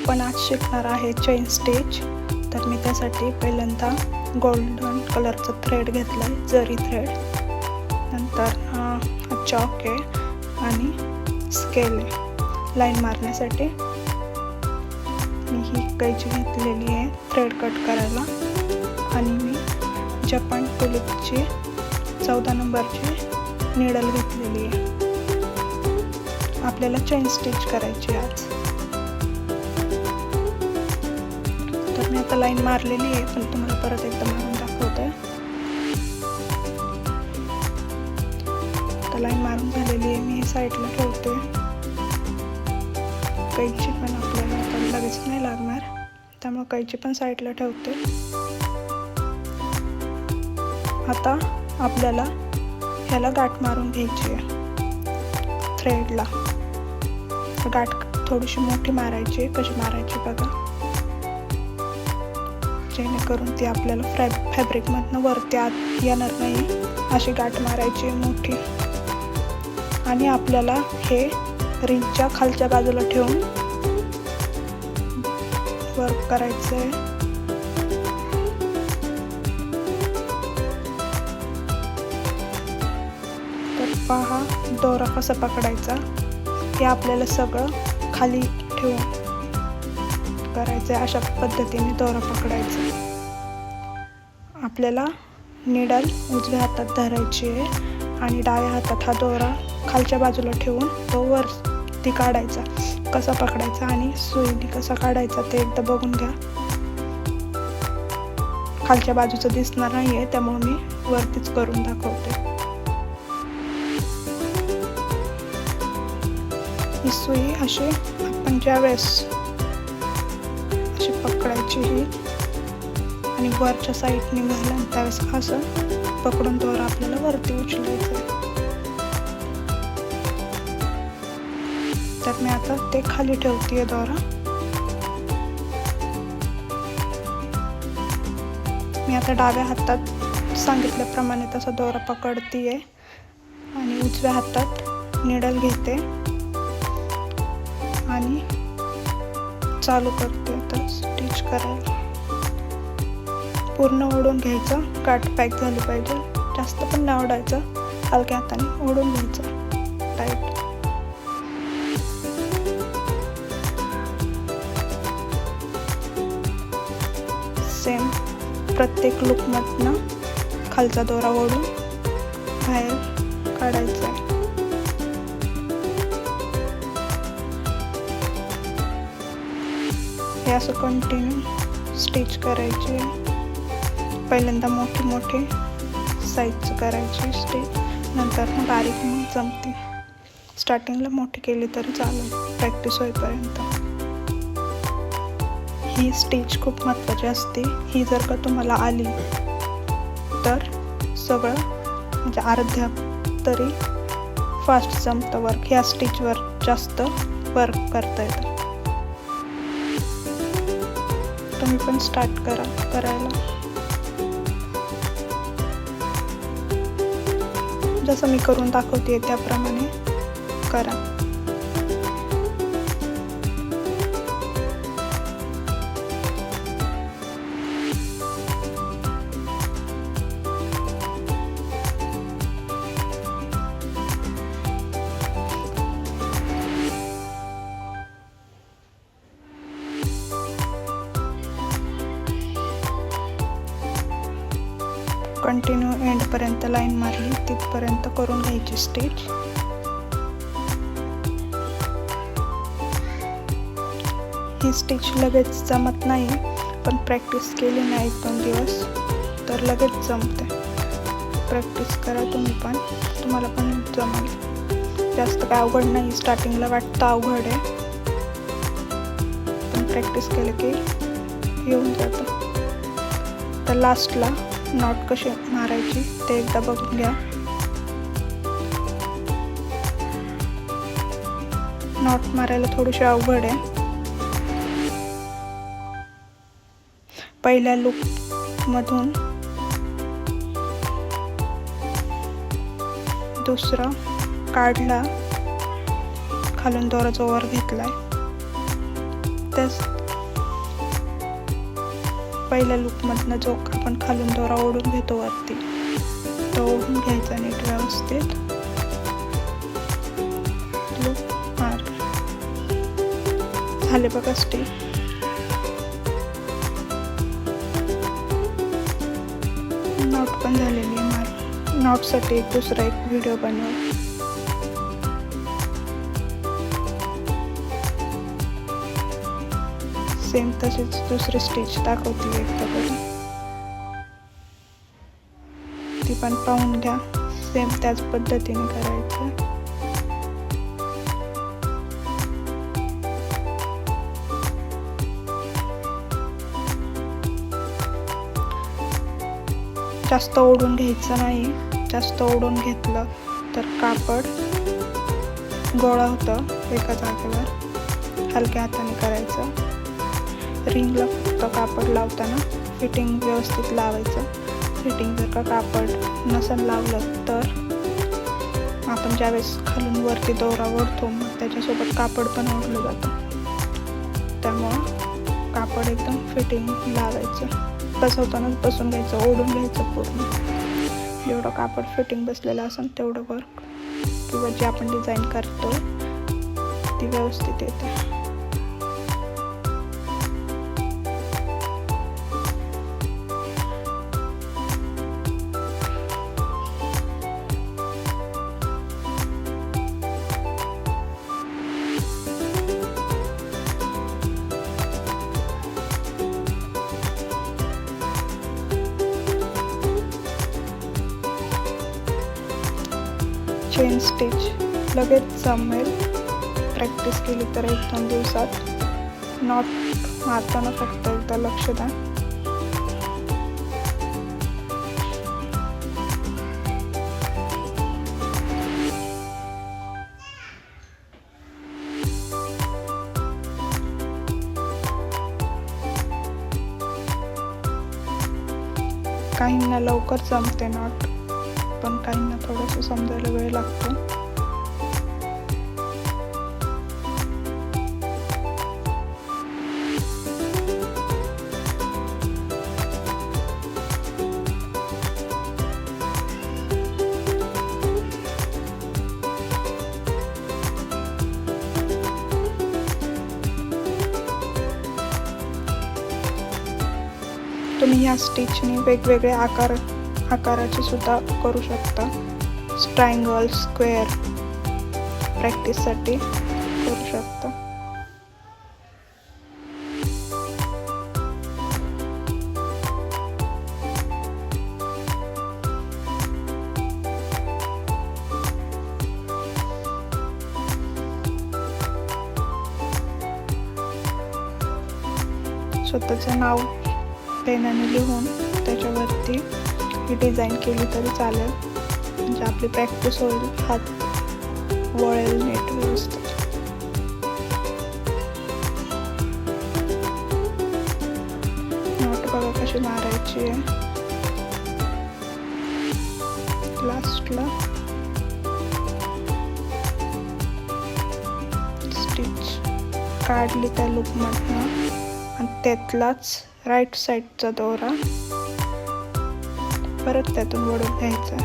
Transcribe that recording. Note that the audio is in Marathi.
आपण आज शिकणार आहे चेन स्टिच. तर मी त्यासाठी पहिल्यांदा गोल्डन कलरचा थ्रेड घेतला आहे, जरी थ्रेड. नंतर चॉक आहे आणि स्केल आहे लाईन मारण्यासाठी. मी ही कैची घेतलेली आहे थ्रेड कट करायला. आणि मी जपान टुलिपची 14 नंबरची निडल घेतलेली आहे. आपल्याला चेन स्टिच करायची आज. तर मी आता लाईन मारलेली आहे, पण तुम्हाला परत एकदा मारून दाखवते. आता लाईन मारून झालेली आहे, मी साईडला ठेवते. कैची पण आपल्याला आता लगेच नाही लागणार, त्यामुळे कैची पण साईडला ठेवते. आता आपल्याला ह्याला गाठ मारून घ्यायची आहे थ्रेडला. गाठ थोडीशी मोठी मारायची, कशी मारायची बघा, जेणेकरून ती आपल्याला फॅब्रिकमधनं वरती आत येणार नाही. अशी गाठ मारायची मोठी. आणि आपल्याला हे रिंगच्या खालच्या बाजूला ठेवून वर्क करायचं आहे. तर पहा दोरा कसा पकडायचा, हे आपल्याला सगळं खाली ठेवून करायचं आहे. अशा पद्धतीने दोरा पकडायचा. आपल्याला निडल उजव्या हातात धरायची आहे आणि डाव्या हातात हा दोरा खालच्या बाजूला ठेवून तो वरती काढायचा. कसा पकडायचा आणि सुईने कसा काढायचा ते एकदा बघून घ्या. खालच्या बाजूचं दिसणार नाहीये, त्यामुळे मी वरतीच करून दाखवते. ही सुई अशी आपण ज्या वेळेस अशी पकडायची ही आणि वरच्या साईडने घालून त्यावेळेस असं पकडून दोरा आपल्याला वरती उचलायचं. तर मी आता ते खाली ठेवते दोरा. मी आता डाव्या हातात सांगितल्याप्रमाणे तसा दोरा पकडतीये आणि उजव्या हातात निडल घेते आणि चालू करते आता स्टिच करायला. पूर्ण ओढून घ्यायचं, गाठ पॅक झाली पाहिजे. जास्त पण नाही ओढायचं, हलक्या हाताने ओढून घ्यायचं टाईट. सेम प्रत्येक लूकमधनं खालचा दोरा ओढून बाहेर काढायचा आहे. हे असं कंटिन्यू स्टिच करायचे. पहिल्यांदा मोठी मोठी साईजचं करायची स्टिच, नंतर मग बारीक मग जमते. स्टार्टिंगला मोठी केली तरी चालेल प्रॅक्टिस होईपर्यंत. ही स्टिच खूप महत्त्वाची असते. ही जर का तुम्हाला आली तर सगळं म्हणजे अर्ध्या तरी फास्ट जमतं वर्क. ह्या स्टिचवर जास्त वर्क करता येतं. तुम्ही पण स्टार्ट करायला. जसं मी करून दाखवते त्याप्रमाणे करा. कंटिन्यू एंडपर्यंत लाईन मारली तिथपर्यंत करून घ्यायची स्टिच. ही स्टिच लगेच जमत नाही, पण प्रॅक्टिस केली ना 1-2 दिवस तर लगेच जमते. प्रॅक्टिस करा तुम्ही पण, तुम्हाला पण जमेल. जास्त काय अवघड नाही. स्टार्टिंगला वाटतं अवघड आहे, पण प्रॅक्टिस केलं की येऊन जातं. तर लास्टला नॉट कशी मारायची ते एकदा बघून घ्या. नॉट मारायला थोडीशी अवघड आहे. पहिल्या लूक मधून दुसरा काढला, खालून दोराचा वर घेतलाय, त्याच पहिल्या लूपमधनं जो आपण खालून दोरा ओढून घेतो वरती, तो ओढून घ्यायचा नीट व्यवस्थित. लूप मार. झाले बघा स्टिच. नॉट पण झालेली आहे. मार नॉटसाठी दुसरा एक व्हिडिओ बनव. सेम तशीच दुसरी स्टिच दाखवते एकदा करून, ती पण पाहून घ्या. सेम त्याच पद्धतीने करायचं. जास्त ओढून घ्यायचं नाही. जास्त ओढून घेतलं तर कापड गोळा होतं एका जागेवर. हलक्या हाताने करायचं. रिंगला फक्त कापड लावताना फिटिंग व्यवस्थित लावायचं. फिटिंग जर का कापड नसेल लावलं तर आपण ज्यावेळेस खालून वरती दोरा ओढतो मग त्याच्यासोबत कापड पण ओढलं जातं. त्यामुळं कापड एकदम फिटिंग लावायचं. बसवतानाच बसून घ्यायचं, ओढून घ्यायचं पूर्ण. जेवढं कापड फिटिंग बसलेलं असेल तेवढं वर्क किंवा जे आपण डिझाईन करतो ती व्यवस्थित येते. चेन स्टिच लगेच जमेल प्रॅक्टिस केली तर 1-2 दिवसात. नॉट मारताना फक्त एकदा लक्ष द्या. काहींना लवकर जमते नॉट, पण काहींना थोडंसं समजायला वेळ लागतो. तुम्ही ह्या स्टिचने वेगवेगळे आकाराचे सुद्धा करू शकता. ट्रायंगल, स्क्वेअर प्रॅक्टिससाठी करू शकता. स्वतःचं नाव पेनाने लिहून त्याच्यावरती ही डिझाईन केली तरी चालेल. म्हणजे आपली प्रॅक्टिस होईल, हात वळेल नीट व्यवस्थित. नॉट बघा कशी मारायची आहे. लास्टला स्टिच काढली त्या लूपमधनं आणि त्यातलाच राईट साईडचा दोरा परत त्यातून वळून घ्यायचा.